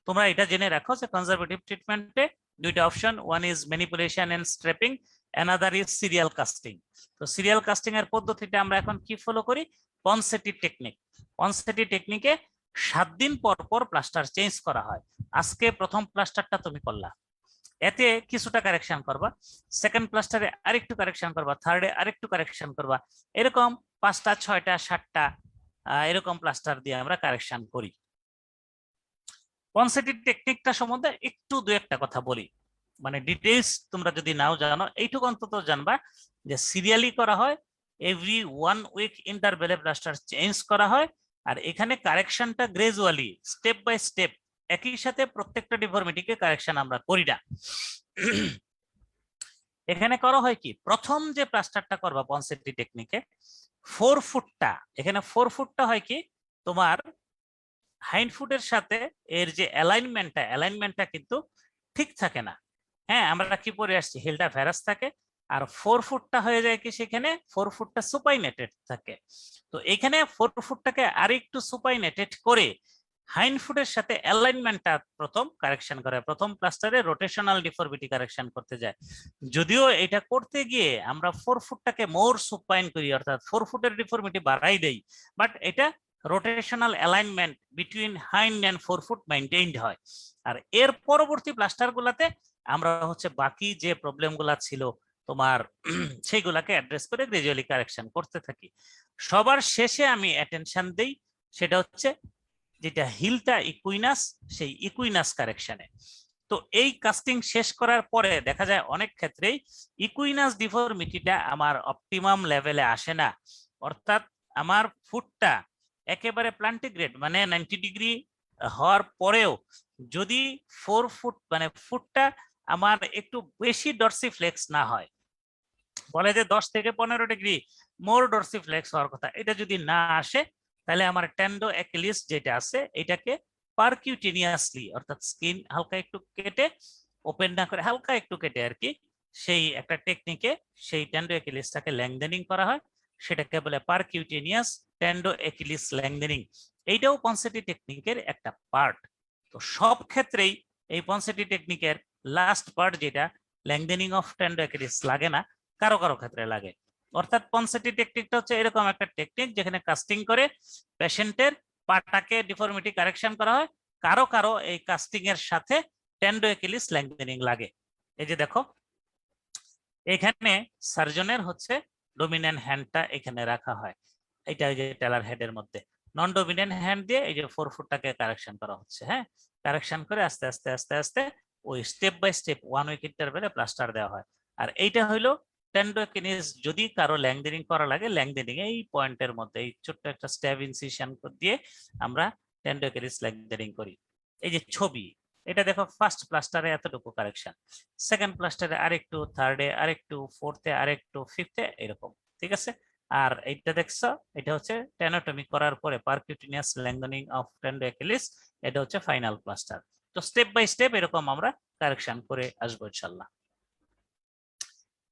তোমরা এটা জেনে রাখো যে কনজারভেটিভ ট্রিটমেন্টে 2টা option, one is manipulation and strapping, another is serial casting. তো সিরিয়াল কাস্টিং এর পদ্ধতিটা আমরা এখন কি ফলো করি? পনসেটি টেকনিক। পনসেটি টেকনিকে 7 দিন পর পর প্লাস্টার চেঞ্জ করা হয়। আজকে প্রথম প্লাস্টারটা তুমি করলা, এতে কিছুটা কারেকশন করবা, সেকেন্ড প্লাস্টারে আরেকটু কারেকশন করবা, থার্ডে আরেকটু কারেকশন করবা, এরকম 5টা 6টা 7টা এরকম প্লাস্টার দিয়ে আমরা কারেকশন করি। পনসেটি টেকনিকটা সম্বন্ধে একটু দু একটা কথা বলি, মানে ডিটেইলস তোমরা যদি নাও জানো এইটুকু অন্তত জানবা যে সিরিয়ালি করা হয়, এভরি 1 উইক ইন্টারভ্যালে প্লাস্টার চেঞ্জ করা হয়, আর এখানে কারেকশনটা গ্রাজুয়ালি স্টেপ বাই স্টেপ, একই সাথে প্রত্যেকটা ডিফর্মিটিকে কারেকশন আমরা করি না। এখানে করা হয় কি, প্রথম যে প্লাস্টারটা করবা পনসেটি টেকনিকে 4 ফুটটা, এখানে 4 ফুটটা হয় কি তোমার হাইন্ড ফুটের সাথে এর যে অ্যালাইনমেন্টটা কিন্তু ঠিক থাকে না। হ্যাঁ, আমরা কি পরে আসছি, হিলটা ভ্যারাস থাকে, আর 4 ফুটটা হয়ে যায় কি সেখানে 4 ফুটটা সুপাইনেটেড থাকে। তো এখানে 4 ফুটটাকে আরেকটু সুপাইনেটেড করে হাইন্ড ফুটের সাথে অ্যালাইনমেন্টটা প্রথম কারেকশন করে, প্রথম প্লাস্টারে রোটেশনাল ডিফরমিটি কারেকশন করতে যায়। যদিও এটা করতে গিয়ে আমরা 4 ফুটটাকে মোর সুপাইন করি, অর্থাৎ 4 ফুটের ডিফরমিটি বাড়াই দেই, বাট এটা rotational alignment between hind and 4 foot maintained হয়। আর এর পরবর্তী প্লাস্টার গুলাতে আমরা হচ্ছে বাকি যে প্রবলেম গুলা ছিল তোমার সেইগুলাকে অ্যাড্রেস করে গ্রাজুয়ালি কারেকশন করতে থাকি। সবার শেষে আমি অ্যাটেনশন দেই সেটা হচ্ছে যেটা হিলটা ইকুইনাস, সেই ইকুইনাস কারেকশনে। তো এই কাস্টিং শেষ করার পরে দেখা যায় অনেক ক্ষেত্রেই ইকুইনাস ডিফরমিটিটা আমার অপটিমাম লেভেলে আসে না, অর্থাৎ আমার ফুটটা একেবারে প্লান্টিগ্রেড মানে 90 ডিগ্রি হওয়ার পরেও যদি 4 ফুট মানে ফুটটা আমার একটু বেশি ডরসিফ্লেক্স না হয়, বলে যে 10 থেকে 15 ডিগ্রি মোর ডরসিফ্লেক্স হওয়ার কথা, এটা যদি না আসে তাহলে আমার টেন্ডো অ্যাকিলিস যেটা আছে এটাকে পারকিউটেনিয়াসলি, অর্থাৎ স্কিন হালকা একটু কেটে, ওপেন না করে হালকা একটু কেটে আর কি, সেই একটা টেকনিকে সেই টেন্ডো অ্যাকিলিসটাকে ল্যাংদেনিং করা হয়, সেটাকে বলে পারকিউটেনিয়াস টেন্ডো অ্যাকিলিস ল্যাংদেনিং। এইটাও পনসেটি টেকনিকের একটা পার্ট। তো সব ক্ষেত্রেই এই পনসেটি টেকনিকের লাস্ট পার্ট যেটা ল্যাংদেনিং অফ টেন্ডো অ্যাকিলিস লাগে না, কারো কারো ক্ষেত্রে লাগে। অর্থাৎ পনসেটি টেকনিকটা হচ্ছে এরকম একটা টেকনিক যেখানে কাস্টিং করে পেশেন্টের পাটাকে ডিফর্মিটি কারেকশন করা হয়, কারো কারো এই কাস্টিং এর সাথে টেন্ডো অ্যাকিলিস ল্যাংদেনিং লাগে। এই যে দেখো এখানে সার্জনের হচ্ছে ডমিন্যান্ট হ্যান্ডটা এখানে রাখা হয়, এটা ওই যে টেলার হেডের মধ্যে নন ডমিন্যান্ট হ্যান্ড দিয়ে এই যে 4 ফুটটাকে কারেকশন করা হচ্ছে। হ্যাঁ, কারেকশন করে আস্তে আস্তে আস্তে আস্তে ওই স্টেপ বাই স্টেপ 1 উইক ইন্টারভ্যালে প্লাস্টার দেওয়া হয়। আর এইটা হইলো টেন্ডো অ্যাকিলিস। যদি কারো ল্যাংদেনিং করা লাগে, ল্যাংদেনিং এই পয়েন্টের মধ্যে এই ছোট্ট একটা স্ট্যাব ইনসিশন দিয়ে আমরা টেন্ডো অ্যাকিলিস ল্যাংদেনিং করি। এই যে ছবি, এটা দেখো ফার্স্ট প্লাস্টারে এতটুকু কারেকশন, সেকেন্ড প্লাস্টারে আরেকটু, থার্ডে আরেকটু, ফোর্থে আরেকটু, ফিফথে এরকম, ঠিক আছে। আর এইটা দেখছো, এটা হচ্ছে টেনোটমি করার পরে পারকিউটেনিয়াস ল্যাংদেনিং অফ টেন্ডো অ্যাকিলিস, এটা হচ্ছে ফাইনাল প্লাস্টার। তো স্টেপ বাই স্টেপ এরকম আমরা কারেকশন করে আসবো ইনশাআল্লাহ।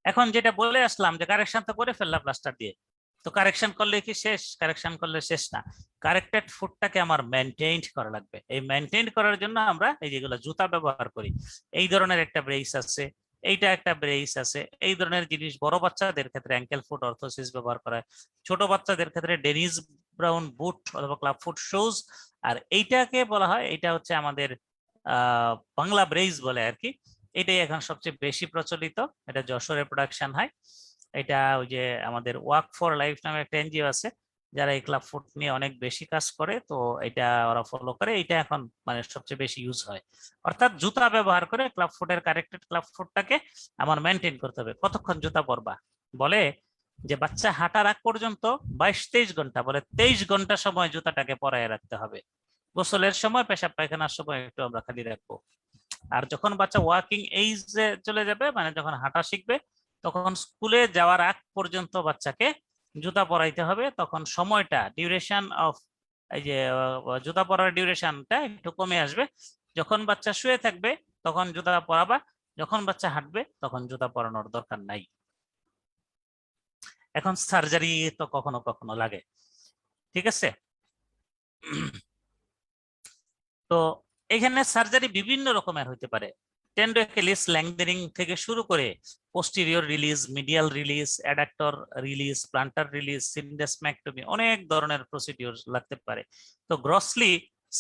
এখন যেটা বলে আসলাম যে কারেকশন তো করে ফেললাম প্লাস্টার দিয়ে, তো কারেকশন করলে কি শেষ? কারেকশন করলে শেষ না, কারেক্টেড ফুটটাকে আমার মেইনটেইন করা লাগবে। এই মেইনটেইন করার জন্য আমরা এই যেগুলো জুতা ব্যবহার করি, এই ধরনের একটা ব্রেস আছে, এইটা একটা ব্রেস আছে, এই ধরনের জিনিস বড় বাচ্চাদের ক্ষেত্রে অ্যাঙ্কেল ফুট অর্থোসিস ব্যবহার করা হয়, ছোট বাচ্চাদের ক্ষেত্রে ডেনিস ব্রাউন বুট অথবা ক্লাব ফুট শুজ। আর এইটাকে বলা হয়, এটা হচ্ছে আমাদের বাংলা ব্রেস বলে আর কি, এটাই এখন সবচেয়ে বেশি প্রচলিত, এটা যশোরে প্রোডাকশন হয়। এটা ওই যে আমাদের ওয়ার্ক ফর লাইফ নামে একটা এনজিও আছে যারা এই ক্লাব ফুট নিয়ে অনেক বেশি কাজ করে, তো এটা ওরা ফলো করে, এটা এখন মানে সবচেয়ে বেশি ইউজ হয়। অর্থাৎ জুতা ব্যবহার করে ক্লাব ফুটের কারেক্টেড ক্লাব ফুটটাকে আমার মেনটেন করতে হবে। কতক্ষণ জুতা পরবা? বলে যে বাচ্চা হাঁটার আগ পর্যন্ত 22-23 ঘন্টা, বলে 23 ঘন্টা সময় জুতাটাকে পরায় রাখতে হবে। গোসলের সময়, পেশাব পায়খানার সময় একটু আমরা খালি রাখবো। আর যখন বাচ্চা ওয়াকিং এইজে চলে যাবে, মানে যখন হাঁটা শিখবে, তখন স্কুলে যাওয়ার আগ পর্যন্ত বাচ্চাকে জুতা পরাইতে হবে। তখন সময়টা ডিউরেশন অফ এই যে জুতা পরার ডিউরেশনটা একটু কমে আসবে। যখন বাচ্চা শুয়ে থাকবে তখন জুতা পরাবা, যখন বাচ্চা হাঁটবে তখন জুতা পরানোর দরকার নাই। এখন সার্জারি তো কখনো কখনো লাগে, ঠিক আছে। তো এখানে সার্জারি বিভিন্ন রকমের হইতে পারে। টেন্ডোকেলিস ল্যাংদেনিং থেকে শুরু করে posterior release, medial release, adductor release, plantar release, syndesmectomy, অনেক ধরনের প্রসিডিওর লাগতে পারে। তো grossly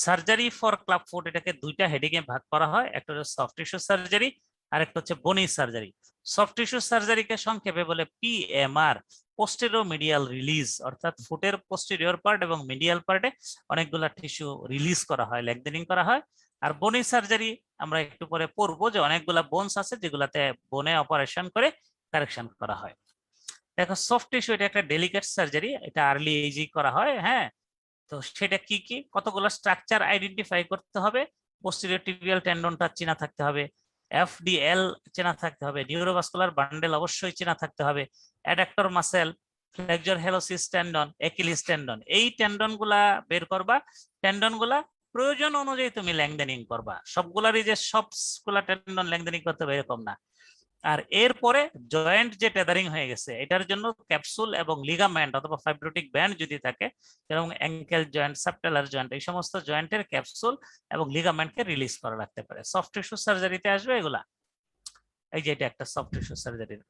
surgery for club foot এটাকে দুইটা হেডিং এ ভাগ করা হয়, একটা হচ্ছে সফট টিস্যু সার্জারি আর একটা হচ্ছে বনি সার্জারি। সফট টিস্যু সার্জারিকে সংক্ষেপে বলে পিএমআর, পোস্টেরিয়র মিডিয়াল রিলিজ, অর্থাৎ ফুটের পোস্টেরিয়র পার্ট এবং মিডিয়াল পার্টে অনেকগুলা টিস্যু রিলিজ করা হয়, ল্যাংদেনিং করা হয়। আর বনি সার্জারি আমরা একটু পরে পড়বো যে অনেকগুলা বোনস আছে যেগুলাতে বোনে অপারেশন করে কারেকশন করা হয়। দেখো সফট টিস্যু এটা একটা ডেলিকেট সার্জারি, এটা আর্লি এজেই করা হয়। হ্যাঁ, তো সেটা কি কি, কতগুলো স্ট্রাকচার আইডেন্টিফাই করতে হবে। পোস্টেরিয়র টিবিয়াল টেন্ডনটা চেনা থাকতে হবে, এফডিএল চেনা থাকতে হবে, নিউরোভাস্কুলার বান্ডেল অবশ্যই চেনা থাকতে হবে, adductor muscle, flexor hallucis tendon, Achilles tendon, এই টেন্ডন গুলা বের করবা। টেন্ডন গুলা প্রয়োজন অনুযায়ী তুমি ল্যাংদেনিং করবা, সবগুলারই যে সবগুলা টেন্ডন ল্যাংদেনিং করতে হবে এরকম না। আর এরপরে জয়েন্ট যে টেদারিং হয়ে গেছে এটার জন্য ক্যাপসুল এবং লিগামেন্ট অথবা ফাইব্রোটিক ব্যান্ড যদি থাকে, যেমন অ্যাঙ্কেল জয়েন্ট, সাবটেলার জয়েন্ট, এই সমস্ত জয়েন্টের ক্যাপসুল এবং লিগামেন্টকে রিলিজ করা রাখতে পারে। সফট টিস্যু সার্জারিতে আসবে এগুলা। এই যে এটা একটা সফট টিস্যু সার্জারির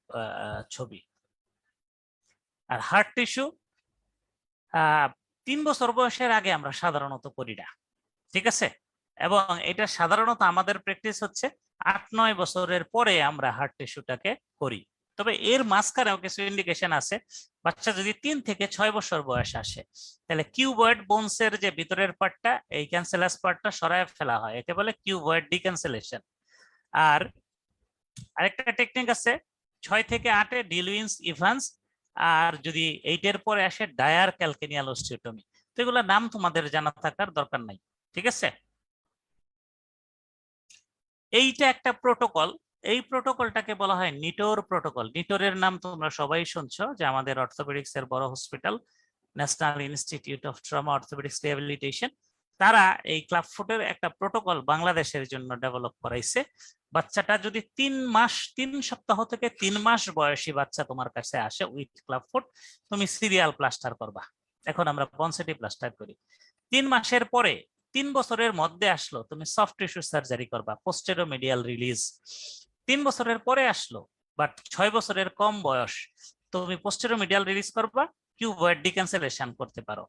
ছবি। আর হার্ট টিস্যু 3 বছর বয়সের আগে আমরা সাধারণত করি না, ঠিক আছে? এবং এটা সাধারণত আমাদের প্র্যাকটিস হচ্ছে 8-9 বছরের পরে আমরা হার্ট টিস্যুটাকে করি। তবে এর মাঝখানেও কিছু ইন্ডিকেশন আছে। বাচ্চা যদি 3 থেকে 6 বছর বয়স আসে, তাহলে কিউবয়েড বোনসের যে ভিতরের পার্টটা, এই ক্যান্সেলাস পার্টটা সরায় ফেলা হয়, একে বলে কিউবয়েড ডিক্যান্সেলেশন। আর আরেকটা টেকনিক আছে 6 থেকে 8-এ ডিলুইন্স ইভান্স, আর যদি 8-এর পরে আসে ডায়ার ক্যালকেনিয়াল অস্টিওটমি। তো এগুলোর নাম তোমাদের জানা থাকার দরকার নাই, ঠিক আছে? এইটা একটা প্রোটোকল, এই প্রোটোকলটাকে বলা হয় নিটোর প্রোটোকল। নিটোরের নাম তোমরা সবাই শুনছো, যে আমাদের অর্থোপেডিক্স এর বড় hospital national institute of trauma orthopaedics rehabilitation, তারা এই ক্লাব ফুটের একটা প্রোটোকল বাংলাদেশের জন্য ডেভেলপ করাইছে। বাচ্চাটা যদি 3 সপ্তাহ থেকে 3 মাস বয়সী বাচ্চা তোমার কাছে আসে উইথ ক্লাব ফুট, তুমি সিরিয়াল প্লাস্টার করবা। এখন আমরা পনসেটি প্লাস্টার করি। 3 মাসের পরে 3 বছরের মধ্যে আসলো, তুমি সফট টিস্যু সার্জারি করবা, পোস্টেরিয়র মিডিয়াল রিলিজ। 3 বছরের পরে আসলো বাট 6 বছরের কম বয়স, তুমি পোস্টেরিয়র মিডিয়াল রিলিজ করবা, কিউবয়েড ডিক্যান্সেলেশন করতে পারো।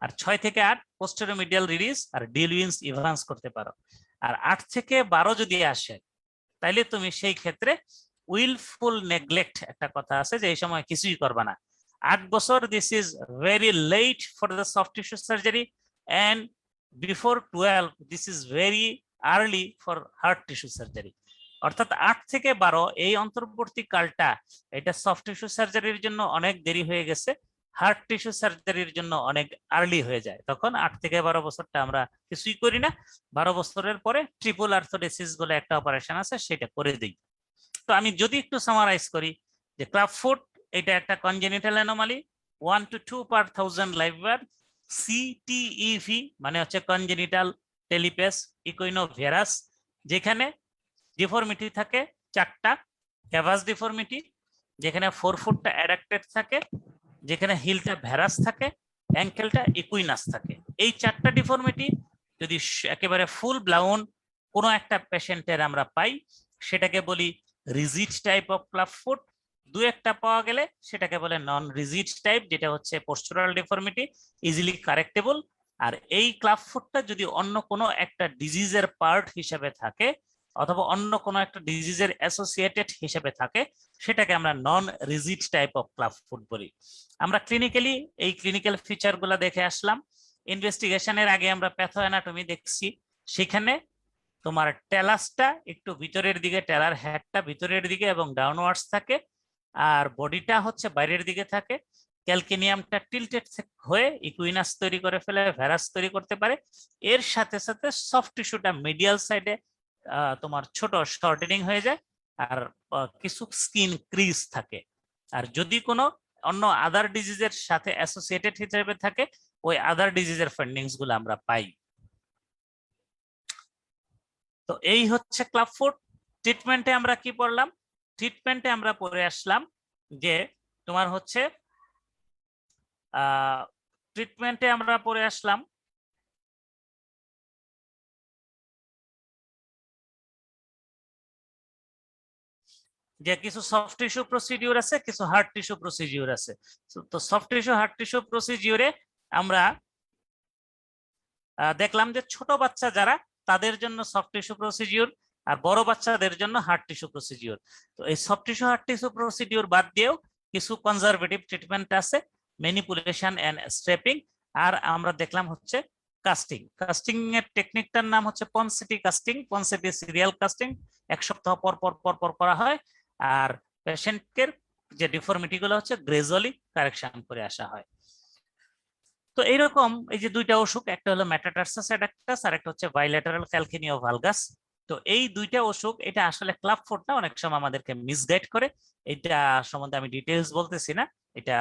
আর 6 থেকে 8 পোস্টেরিয়র মিডিয়াল রিলিজ আর ডিলুইন্স ইভান্স করতে পারো। আর 8 থেকে 12 যদি আসে, তাইলে তুমি সেই ক্ষেত্রে উইলফুল নেগলেক্ট একটা কথা আছে, যে এই সময় কিছুই করবা না। 8 বছর, this is very late for the soft tissue surgery, and before 12 this is very early for heart tissue surgery। অর্থাৎ 8 থেকে 12 এই অন্তর্বর্তী কালটা, এটা সফট টিস্যু সার্জারির জন্য অনেক দেরি হয়ে গেছে, হার্ট টিস্যু সার্জারির জন্য অনেক আর্লি হয়ে যায়। তখন 8 থেকে 12 বছরটা আমরা কিছুই করি না। 12 বছরের পরে ট্রিপল আর্থোডেসিস বলে একটা অপারেশন আছে, সেটা করে দিই। তো আমি যদি একটু সামারাইজ করি, যে ক্লাব ফুট এটা একটা congenital anomaly, 1 to 2 per 1000 live birth. CTEV মানে হচ্ছে কনজেনিটাল টেলিপেস ইকুইনোভেরাস, যেখানে ডিফর্মিটি থাকে 4টা। ক্যাভাস ডিফর্মিটি, যেখানে 4 ফুটটা অ্যাডাক্টেড থাকে, যেখানে হিলটা ভেরাস থাকে, অ্যাঙ্কেলটা ইকুইনাস থাকে। এই 4টা ডিফর্মিটি যদি একেবারে ফুল ব্লাউন কোনো একটা পেশেন্টের আমরা পাই, সেটাকে বলি rigid type of club foot. 2-একটা পাওয়া গেলে সেটাকে বলে নন রিজিড টাইপ, যেটা হচ্ছে পোস্টুরাল ডিফর্মিটি, ইজিলি কারেক্টেবল। আর এই ক্লাব ফুটটা যদি অন্য কোনো একটা ডিজিজের পার্ট হিসেবে থাকে, অথবা অন্য কোনো একটা ডিজিজের অ্যাসোসিয়েটেড হিসেবে থাকে, সেটাকে আমরা non rigid type of club foot বলি। আমরা ক্লিনিক্যালি এই ক্লিনিক্যাল ফিচার গুলা দেখে আসলাম। ইনভেস্টিগেশনের আগে আমরা প্যাথো অ্যানাটমি দেখছি, সেখানে তোমার টেলাসটা একটু ভিতরের দিকে, টেলার হেডটা ভিতরের দিকে এবং ডাউনওয়ার্ডস থাকে, আর বডিটা হচ্ছে বাইরের দিকে থাকে। ক্যালকেনিয়ামটা টিল্টেড হয়ে ইকুইনাস তৈরি করে ফেলে, ভেরাস তৈরি করতে পারে। এর সাথে সাথে সফট টিস্যুটা মিডিয়াল সাইডে তোমার ছোট শর্টেনিং হয়ে যায়, আর কিছু স্কিন ক্রিজ থাকে। আর যদি কোনো অন্য আদার ডিজিজের সাথে অ্যাসোসিয়েটেড হিসেবে থাকে, ওই আদার ডিজিজের ফাইন্ডিংস গুলো আমরা পাই। তো এই হচ্ছে ক্লাব ফুট। ট্রিটমেন্টে আমরা কি পড়লাম? ট্রিটমেন্টে আমরা পড়ে আসলাম যে তোমার হচ্ছে ট্রিটমেন্টে আমরা পড়ে আসলাম যে কিছু সফট টিস্যু প্রসিডিউর আছে, কিছু হার্ড টিস্যু প্রসিডিউর আছে। তো সফট টিস্যু হার্ড টিস্যু প্রসিডিউরে আমরা দেখলাম যে ছোট বাচ্চা যারা, তাদের জন্য সফট টিস্যু প্রসিডিউর, আর বড় বাচ্চাদের জন্য হার্ড টিস্যু প্রসিডিউর। তো এই soft tissue hard tissue procedure বাদ দিয়েও কিছু কনজারভেটিভ ট্রিটমেন্ট আছে, ম্যানিপুলেশন এন্ড স্ট্রেপিং। আর আমরা দেখলাম হচ্ছে কাস্টিং। কাস্টিং এর টেকনিকটার নাম হচ্ছে পনসেটি কাস্টিং, পনসেটি সিরিয়াল কাস্টিং। 1 সপ্তাহ পর পর পর পর করা হয়, আর পেশেন্টের যে ডিফর্মিটি গুলো হচ্ছে গ্রেজুয়ালি কারেকশন করে আসা হয়। তো এইরকম এই যে দুইটা অসুখ, একটা হলো মেটাটার্সাস অ্যাডাক্টাস আর একটা হচ্ছে বাইলেটারাল ক্যালকিনিও ভালগাস। তো এই দুইটা অসুখ, এটা আসলে ক্লাব ফুট না, অনেক সময় আমাদেরকে মিসগাইড করে। এটা সম্বন্ধে আমি ডিটেইলস বলতেছি না, এটা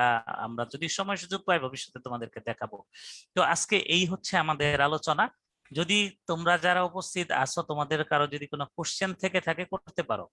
আমরা যদি সময় সুযোগ পাই ভবিষ্যতে তোমাদেরকে দেখাবো। তো আজকে এই হচ্ছে আমাদের আলোচনা। যদি তোমরা যারা উপস্থিত আছো, তোমাদের কারো যদি কোনো কোশ্চেন থেকে থাকে করতে পারো।